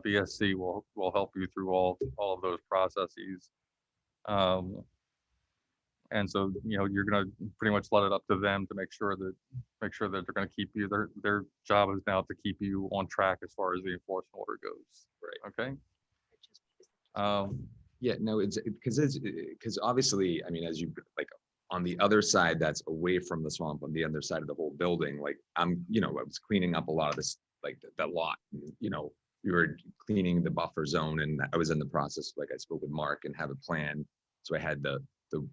BSC will help you through all of those processes. And so, you know, you're gonna pretty much let it up to them to make sure that they're gonna keep you, their job is now to keep you on track as far as the enforcement order goes. Right. Okay. Yeah, no, because obviously, I mean, as you like on the other side, that's away from the swamp, on the other side of the whole building, like I was cleaning up a lot of this, like the lot, you know, we were cleaning the buffer zone and I was in the process, like I spoke with Mark and have a plan. So I had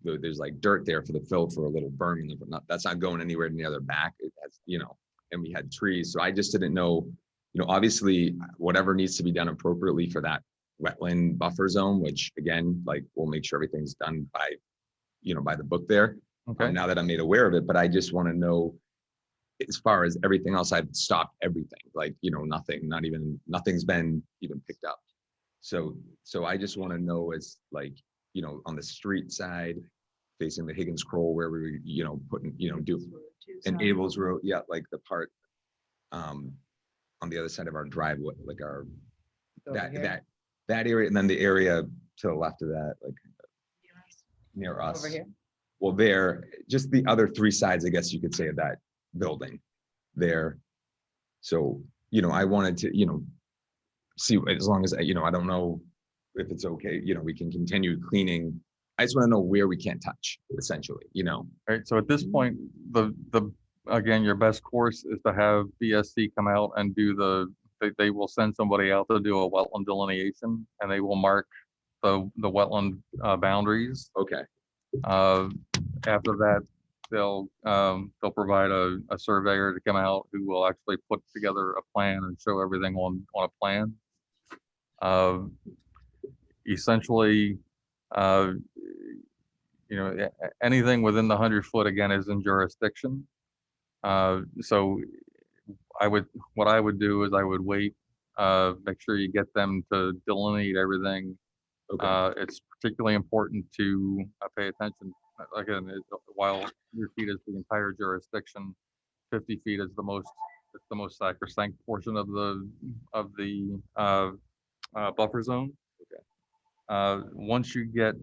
there's like dirt there for the fill for a little berm, but that's not going anywhere near the back. It has, you know, and we had trees. So I just didn't know, you know, obviously whatever needs to be done appropriately for that wetland buffer zone, which again, like we'll make sure everything's done by, you know, by the book there. Okay. Now that I'm made aware of it, but I just want to know, as far as everything else, I've stopped everything, like, you know, nothing's been even picked up. So I just want to know, as like, you know, on the street side, facing the Higgins Kroll, where we were, you know, putting, you know, and Abel's Road, yeah, like the part on the other side of our driveway, like our, that area, and then the area to the left of that, like near us. Over here. Well, there, just the other three sides, I guess you could say, of that building there. So, you know, I wanted to, you know, see, as long as, you know, I don't know if it's okay, you know, we can continue cleaning. I just want to know where we can't touch, essentially, you know. All right, so at this point, again, your best course is to have BSC come out and do they will send somebody out to do a wetland delineation, and they will mark the wetland boundaries. Okay. After that, they'll provide a surveyor to come out who will actually put together a plan and show everything on a plan. Essentially, you know, anything within the 100-foot, again, is in jurisdiction. So what I would do is I would wait, make sure you get them to delineate everything. Okay. It's particularly important to pay attention. Again, while your feet is the entire jurisdiction, 50 feet is the most sacrosanct portion of the buffer zone. Okay. Once you get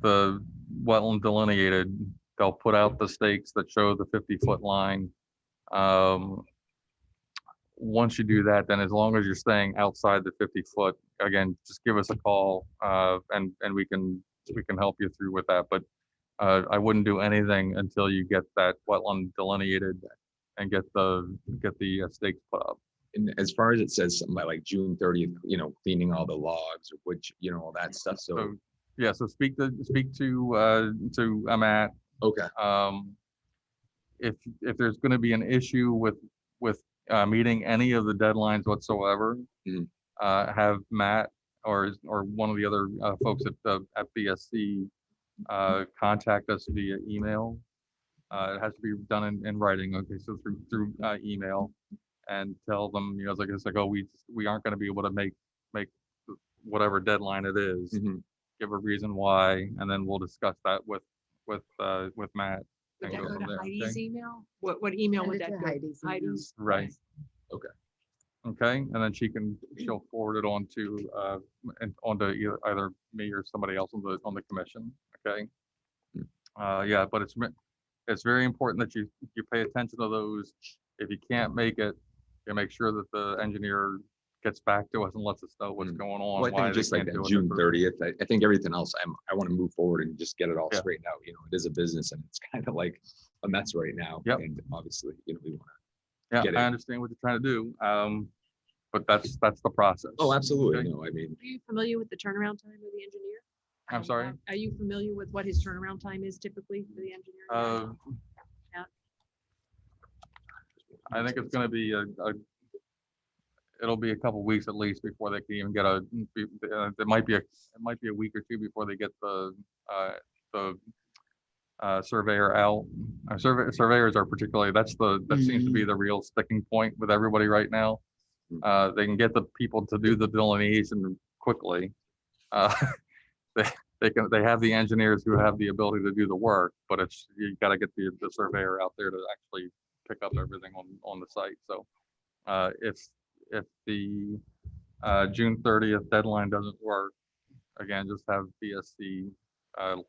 the wetland delineated, they'll put out the stakes that show the 50-foot line. Once you do that, then as long as you're staying outside the 50-foot, again, just give us a call, and we can help you through with that. But I wouldn't do anything until you get that wetland delineated and get the stakes put up. And as far as it says something by like June 30th, cleaning all the logs, or which, all that stuff. So, So, yeah, so speak to Matt. okay, If there's going to be an issue with meeting any of the deadlines whatsoever, Mhm. have Matt or one of the other folks at BSC contact us via email. It has to be done in writing. Okay, so through email, and tell them, it's like, oh, we aren't going to be able to make whatever deadline it is. Mhm. Give a reason why, and then we'll discuss that with Matt. Would and that go go from to there, Heidi's okay? email? What email Send would it that to go? Heidi's email. Heidi's? Right. Okay, and then she'll forward it on to onto either me or somebody else on the commission. Okay. Yeah, but it's very important that you pay attention to those. If you can't make it, you make sure that the engineer gets back to us and lets us know what's going on. well, I why think they just like can't that do it June the 30th, I think everything else, I want to move forward and just get it all Yeah. straightened out. It is a business and it's kind of like a mess right now. Yep. And obviously, we want Yeah, get I it. understand what you're trying to do, but that's the process. Oh, absolutely. Okay. No, I mean, Are you familiar with the turnaround time of the engineer? I'm sorry? Are you familiar with what his turnaround time is typically for the engineer? Yeah. I think it's going to be it'll be a couple weeks at least before they can even get it might be a week or two before they get the surveyor out. Surveyors are particularly, that seems to be the real sticking point with everybody right now. They can get the people to do the delineation quickly. They have the engineers who have the ability to do the work, but you got to get the surveyor out there to actually pick up everything on the site. So if the June 30th deadline doesn't work, again, just have BSC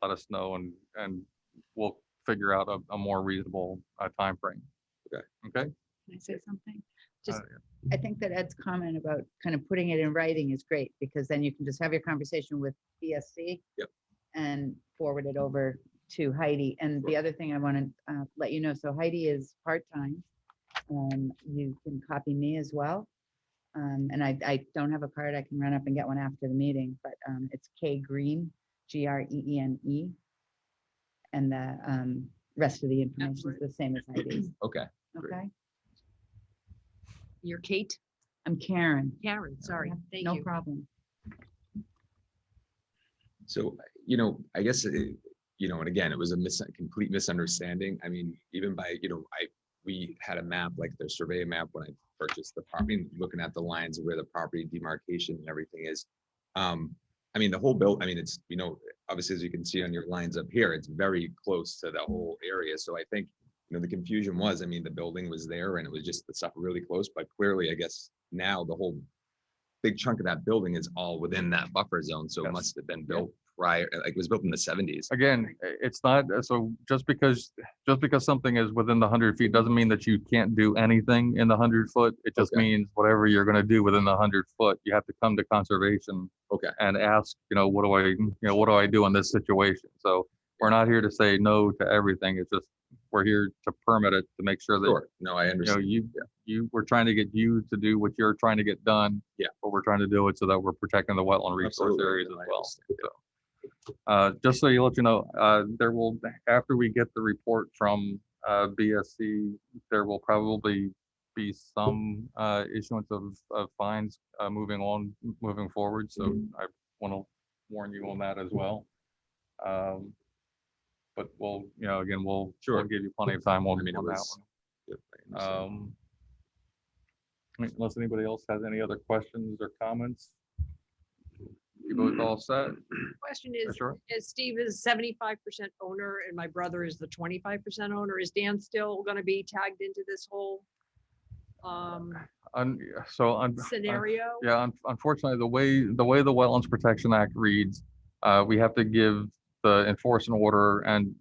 let us know, and we'll figure out a more reasonable timeframe. Okay. Okay. Can I say something? Just, Uh, I think that Ed's comment about kind of putting it in writing is great, because then you can just have your conversation with BSC. Yep. And forward it over to Heidi. And the other thing I want to let you know, so Heidi is part-time. You can copy me as well. And I don't have a card. I can run up and get one after the meeting, but it's K Green, Greene. And the rest of the information is the same as Heidi's. okay. Great. Okay, You're Kate? I'm Karen. Karen, sorry. Thank No you. problem. So, I guess, and again, it was a complete misunderstanding. I mean, even by, we had a map, like the survey map when I purchased the property, looking at the lines of where the property demarcation and everything is. I mean, the whole it's, obviously, as you can see on your lines up here, it's very close to the whole area. So I think, the confusion was, the building was there and it was just the stuff really close, but clearly, I guess now the whole big chunk of that building is all within that buffer zone. So it Yes. must have been built prior, like it was built in the 70s. Again, it's not, so just because something is within the 100 feet doesn't mean that you can't do anything in the 100 foot. It just Okay. means whatever you're going to do within the 100 foot, you have to come to conservation Okay. and ask, what do I do in this situation? So we're not here to say no to everything. It's just, we're here to permit it to make sure that, Sure. No, I understand. we're trying to get you to do what you're trying to get done. Yeah. But we're trying to do it so that we're protecting the wetland resource Absolutely. areas No, as I well. understand. So, just so you know, there will, after we get the report from BSC, there will probably be some issuance of fines moving forward. So I want to warn you on that as well. But we'll, again, we'll give you plenty of time on I mean, it on that was- Yep, I one. understand. Unless anybody else has any other questions or comments. You both all set? Question Yeah, is, sure. Steve is 75% owner and my brother is the 25% owner. Is Dan still going to be tagged into this whole scenario? Yeah, unfortunately, the way the Wetlands Protection Act reads, we have to give the enforcement order and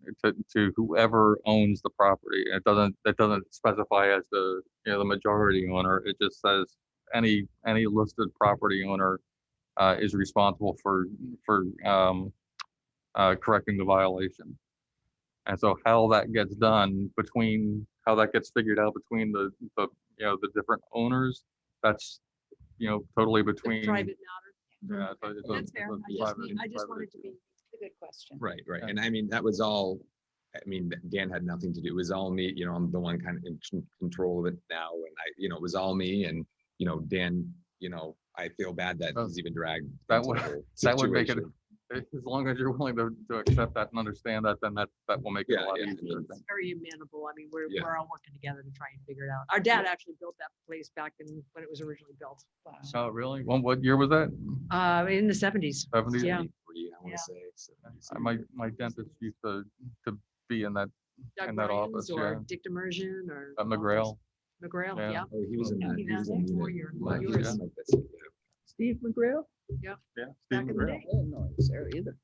to whoever owns the property. It doesn't specify as the majority owner. It just says any listed property owner is responsible for correcting the violation. And so how that gets done between how that gets figured out between the, the different owners, that's, totally The between. private matter. Yeah, so it's a- That's fair. it's a private- I just private wanted to issue. be, It's a good question. Right, right. Yeah. And I mean, that was all, I mean, Dan had nothing to do. It was all me, I'm the one kind of in control of it now. And it was all me and, Dan, I feel bad that Oh, he's even dragged. that into would- the whole that would make it situation. As long as you're willing to accept that and understand that, then that will make it a Yeah, lot and- easier. I it's think. very amenable. I mean, Yeah. we're all working together to try and figure it out. Our dad actually built that place back when it was originally built, Wow. Oh, really? What year was that? in the 70s. 70s? Yeah. 73, I want Yeah. to say. so- My dentist used to be in that, Doug in that Ryans office, or yeah. Dick Demersion or. At McGrail. McGrail, Yeah. yeah. Oh, he was in Yeah, that. he He was was in there for unit. your- Like, he yours. was in like this, Steve McGrail? Yeah. Back Steve in the McGrail. day. I didn't know he was there either.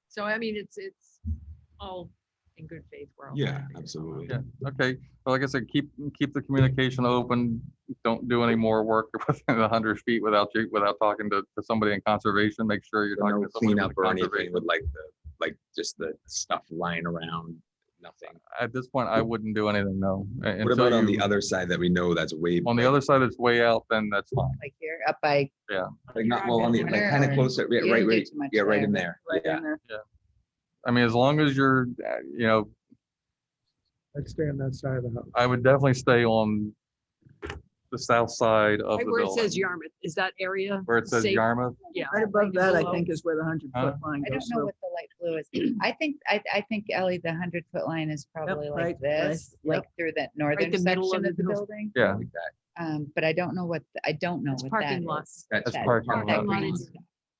So I mean, it's all in good faith. We're all. Yeah, trying to figure it out. absolutely. Yeah, okay. Well, like I said, keep the communication open. Don't do any more work within 100 feet without talking to somebody in conservation. Make sure you're So talking no to somebody cleanup with or anything conservation. with like just the stuff lying around, nothing. At this point, I wouldn't do anything, no. What Until about on the you- other side that we know that's way? On the other side, it's way out, then that's fine. Like here, up by. Like not, well, on the, like kind of Or- closer, yeah, You right, didn't do right, too much yeah, right there, in but- there. Right Yeah, in there. I mean, as long as you're, I'd stay on that side of the house. I would definitely stay on the south side of Right the where it says building. Yarmouth, is that area? Where it says safe? Yarmouth. Yeah. Right above that, I below. think, is where the 100-foot line I don't goes know through. what the light blue is. I think Ellie, the 100-foot line is probably right, like right, this, like through that northern the middle section of of the the building. building. Yeah, like that. But I don't know what, I don't know It's what that parking lot. is. That's That's part. parking Parking lot. lot is-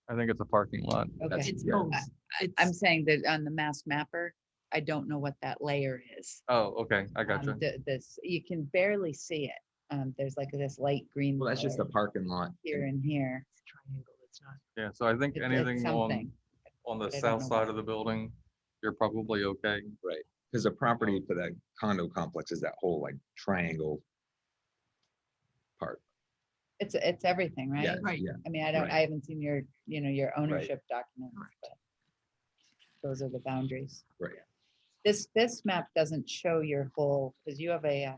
I think it's a parking lot. That's- Okay. It's yeah. both. I'm It's, saying that on the mass mapper, I don't know what that layer is. Oh, okay, I got you. This, you can barely see it. There's like this light green. Well, that's just a layer parking lot. here and here. it's a triangle. It's not. Yeah, so I think It's anything something. on the but I don't south know side what. of the building, you're probably okay. Because the property for that condo complex is that whole like triangle part. It's everything, right? Yeah, Right. yeah. I mean, Right. I haven't seen your ownership documents, but those are the boundaries. Right. This map doesn't show your whole, because you have a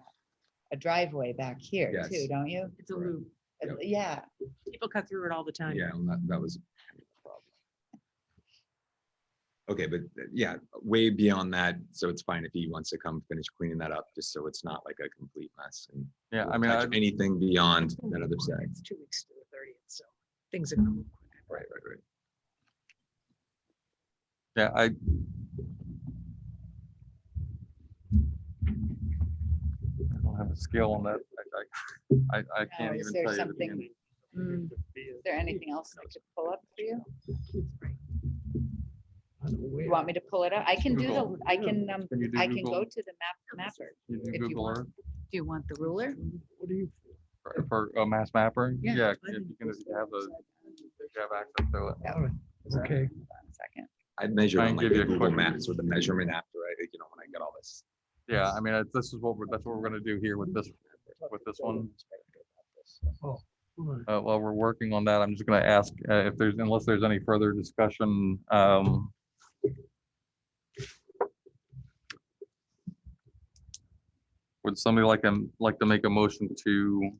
driveway back here Yes. too, don't you? It's a Right. loop. Yep. Yeah, People cut through it all the time. Yeah, and that was. kind of the problem. Okay, but yeah, way beyond that, so it's fine if he wants to come finish cleaning that up, just so it's not like a complete mess. And Yeah, we'll I mean, touch I, anything beyond that other side. It's 2 weeks to the 30th, so things are gonna move quick. Right, right, right. yeah, I don't have a scale on that. I can't is even there tell you. the something, beginning. is there anything else I could pull up for you? I don't know where. You want me to pull it up? I can do Google. the, I can, Can you do I can Google? go to the mapper. You do if you Google want. Earth Do you want the ruler? What do you? for a mass mapper? Yeah. Yeah, if you have access to it. Yeah. Okay. Hold on a second. I measured Try on and like give you the a Google quick- Maps with the measurement after when I get all this. Yeah, I mean, this is that's what we're gonna do here with this one. Oh, all right. While we're working on that, I'm just gonna ask if unless there's any further discussion. Would somebody like to make a motion to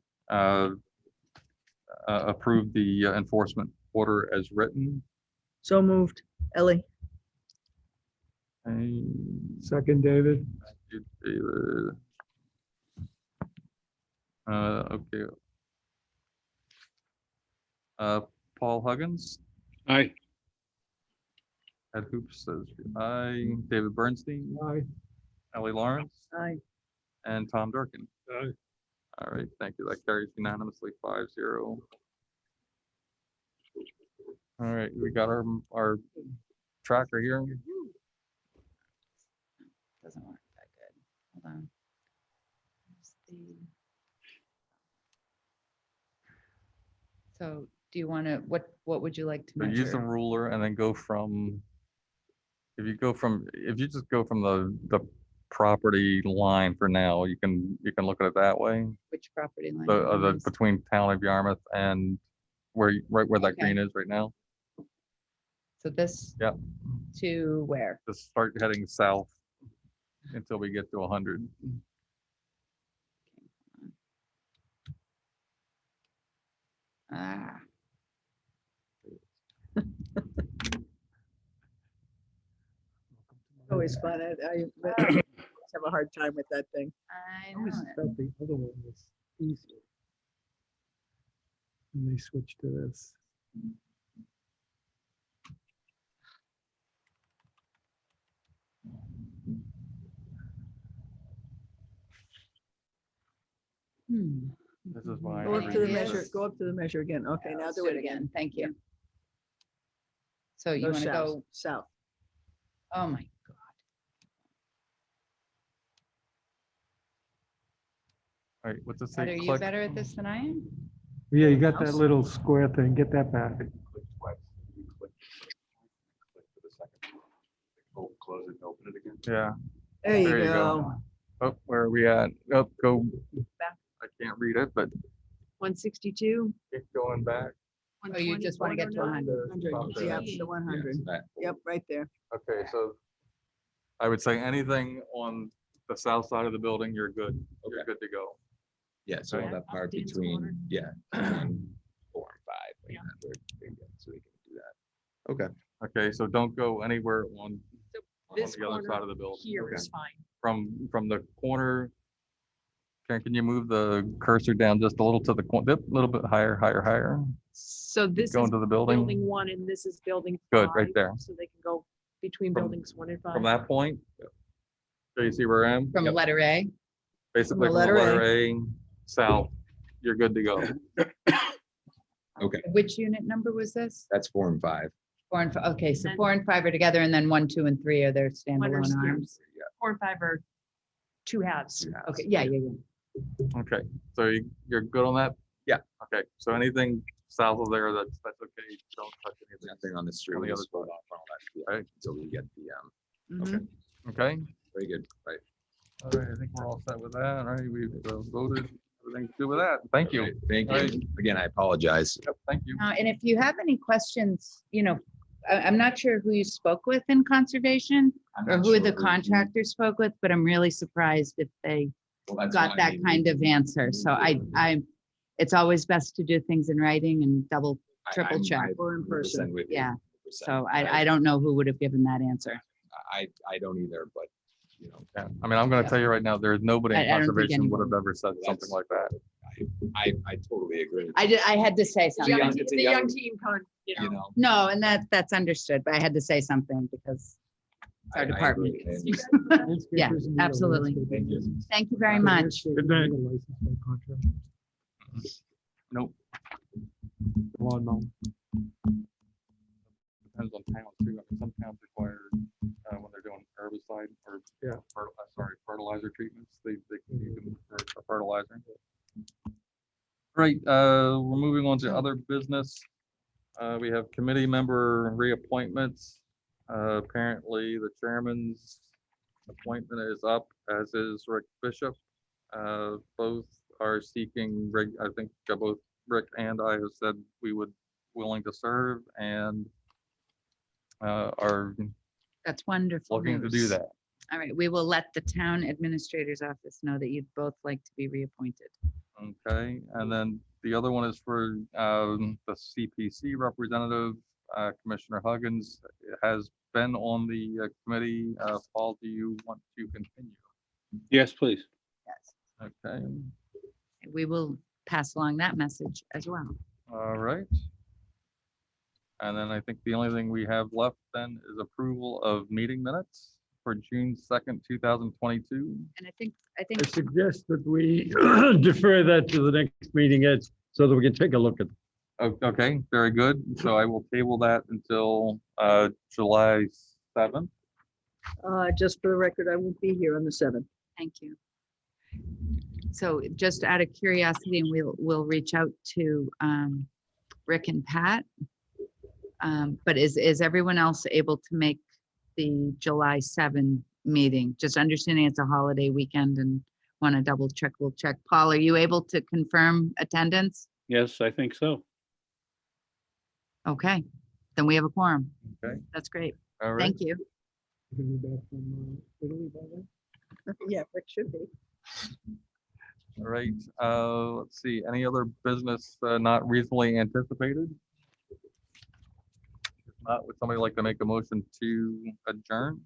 approve the enforcement order as written? So moved. Ellie? Second, David. David. Okay. Paul Huggins, Aye. Ed Hoops says aye, David Bernstein, Aye. Ellie Lawrence, Aye. and Tom Durkin. Aye. All right, thank you. That carries unanimously 5-0. All right, we got our tracker here. Doesn't work that good. Hold on. Where's the- So do you want to, what would you like to So use the measure? ruler and then go from, if you just go from the property line for now, you can look at it that way. Which property line? The between town of Yarmouth and right where that Okay. green is right now. So this. Yep. To where? Just start heading south until we get to 100. Ah, Always fun. I have a hard time with that thing. I I always know it. felt the other one was easier. When they switched to this. Hmm. This is why. Go I up to the reuse measure, this. go up to the measure again. Okay, Yeah, now let's do it again. Thank you. So you Go want to south, go, south. oh my God. All right, what's this Ed, say? Are you Click. better at this than I am? Yeah, you got that Mouse. little square thing. Get that back. Close it, open it again. Yeah. There you There you go. go. Oh, where are we at? Oh, go. Back. I can't read it, but 162. keep going back. Oh, you just want to get to 100. 100, yep, the 100. Yep, right there. Okay, so I would say anything on the south side of the building, you're good. You're Okay. good to go. Yeah, so Okay. that part Dan's between, corner. yeah, between 4 and 5. like Yeah. that, we're good, so we can do that. Okay. Okay, so don't go anywhere on This the other side corner of the building. here Okay. is fine. From the corner. Can you move the cursor down just a little to the corner, a little bit higher, higher, higher? So this Go is into the building building. 1 and this is building 5. Good, right there. So they can go between From- buildings 1 and 5. From that point. So you see where I am? From Yep. letter A? Basically, from the letter letter A south, you're good to go. Okay, Which unit number was this? that's 4 and 5. 4 and 5. Okay, so And- 4 and 5 are together and then 1, 2, and 3 are their standalone Understood. arms. 4 and 5 are 2 halves. Okay, yeah, yeah, yeah. Okay, so you're good on that? Yeah. Okay, so anything south of there, that's okay. Don't touch anything. Nothing on the street. On the we'll other just hold off on all that, yeah, Right. until we get the, Mhm. Okay, very good, right. all right, I think we're all set with that. All right, we've voted, everything to do with that. Thank you. All right, Thank All right. you. Again, I apologize. Yep, thank you. And if you have any questions, I'm not sure who you spoke with in conservation I'm or not who sure the who- contractor spoke with, but I'm really surprised if they Well, that's got why I that mean, kind of answer. So it's always best to do things in writing and double, triple I'm- check. Or in 100% person. with you, Yeah, 100%. So I don't know who would have given that answer. I don't either, but, Yeah, I mean, I'm gonna tell you right now, there's nobody in I don't think conservation would have anyone- ever said something like that. I totally agree. I had to say The something. young, it's a the young young- team, you You know. know. No, and that's understood, but I had to say something because it's our I department. agree, and- Yeah, Landscapers need a absolutely. landscape Thank you. license. Thank you very The much. landscaper Good night. need a license by contract. Nope, Lawn mowing. depends on town too. I mean, some towns require, when they're doing herbicide or, Yeah. fertilizer treatments, they can use them for fertilizer. Right, we're moving on to other business. We have committee member reappointments. Apparently, the chairman's appointment is up, as is Rick Bishop. Both are seeking, I think both Rick and I have said we would willing to serve and are That's wonderful. looking to do news. that. All right, we will let the town administrator's office know that you'd both like to be reappointed. Okay, and then the other one is for the CPC representative, Commissioner Huggins has been on the committee. Paul, do you want to continue? Yes, please. Yes. Okay, We will pass along that message as well. all right. And then I think the only thing we have left then is approval of meeting minutes for June 2nd, 2022. And I think I suggest that we defer that to the next meeting, Ed, so that we can take a look at. Okay, very good. So I will table that until July 7th. Just for the record, I won't be here on the 7th. Thank you. So just out of curiosity, and we'll reach out to Rick and Pat. But is everyone else able to make the July 7 meeting? Just understanding it's a holiday weekend and want to double check, we'll check. Paul, are you able to confirm attendance? Yes, I think so. Okay, then we have a quorum. Okay. That's great. All right. Thank you. You can be back from Italy by then? Yeah, Rick should be. All right, let's see, any other business not reasonably anticipated? If not, would somebody like to make a motion to adjourn?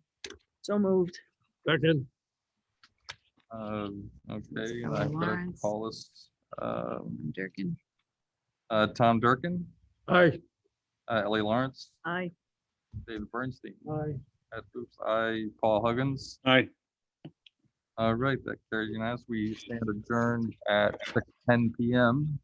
So moved. Second, Okay, and Ellen I'm gonna Lawrence. call this Durkin. Tom Durkin, aye. Ellie Lawrence, Aye. David Bernstein, Aye. Ed Boops, I, Paul Huggins. Aye. All right, that carries unanimous. We stand adjourned at 6:10 PM.